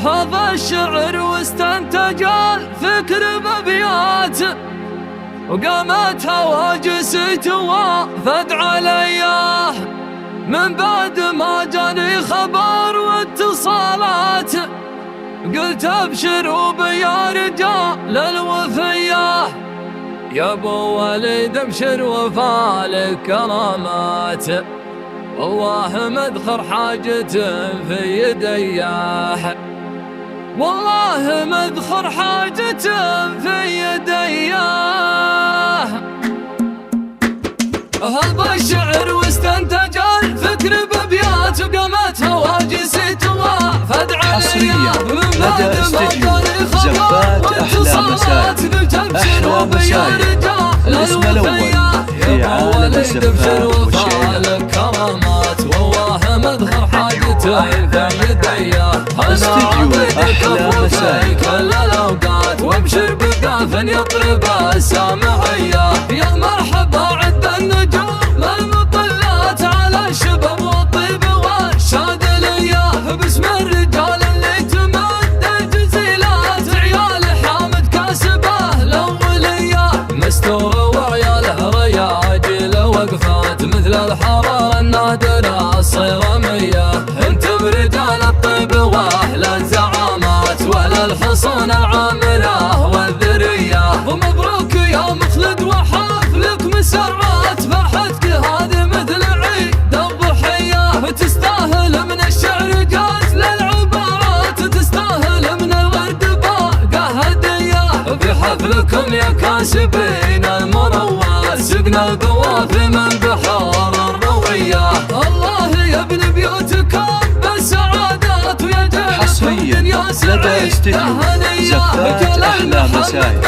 هذا الشعر واستنتج الفكر بأبيات، وقامت هواجس توافد علياه من بعد ما جاني خبر واتصالات. قلت ابشروا بيا رجال الوفية، يا ابو وليد ابشر وفالك كرامات، والله مذخر حاجة في يديه، والله مذخر حاجة في يديه. هذا الشعر واستنتج الفكر بأبيات، وقامت هواجس توافد عليا من بعد ما جاني خبر واتصالات. قلت ابشروا بيا رجال الوفية، يا ابو وليد ابشر وفالك كرامات، والله مذخر حاجته في يديه. انا عبيدك وفي كل الاوقات، وابشر بقاف يطرب السامعيه. يا مرحبا عد النجوم المطلات على الشباب والطيب والشادليه، باسم الرجال اللي تمد الجزيلات، عيال حامد كاسبه الاوليه، مستور وعياله رياجل وقفات مثل الحراره النادره الصيرميه. انتم رجال الطيب واهل الزعامات، واهل الحصون العامره والذريه. ومبروك يا مخلد وحفلك مسرات، فرحتك هذه مثل عيد الضحيه. تستاهل من الشعر جات للعبارات، تستاهل من الورد باقه هديه. في حفلكم يا كاسبين المروات، سقنا القوافي من بحار الرويه. الله يبني بيوتكم بالسعادات، ويا جيل يا سعيد تهنيه. أحلى مسايا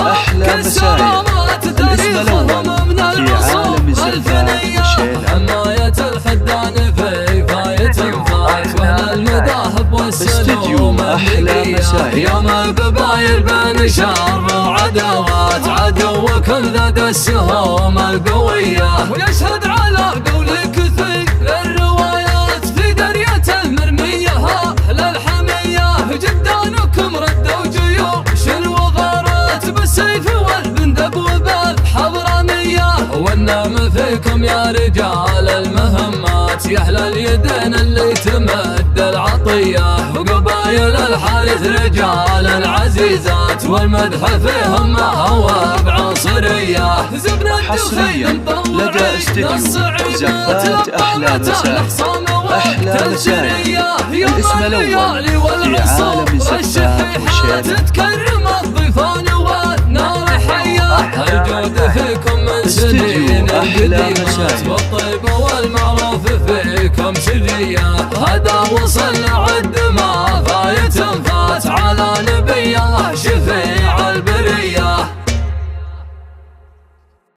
أحلى مسايا الاسم الأول في عالم الزفات والشيلة. حماية الخدان في فاية فات، واهل المذاهب والسلوم أحلى مسايا. يوم القبايل بين شر وعداوات، عدوكم ذات السهوم القوية. ويشهد على قولك ثقل الروايات، في درية المرمية أهل الحمية. جدانكم ردوا جيوش الوغارات، بالسيف والبندق وبالحضرمية. والنعم فيكم يا رجال المهمات، يا أهل اليدين اللي تمد العطية. وقبايل الحارث رجال العزيزات، والمدح فيهم ما هو بعنصرية. زبنا حصريا لدى استديو زفات أحلى مسايا أحلى مسايا الاسم الأول في عالم الزفات والشيلة. تتكرم الضيفان والنار حية، الجود فيكم من سنين القديمات، والطيب والمعروف فيكم شرية. هذا وصل عد ما فايت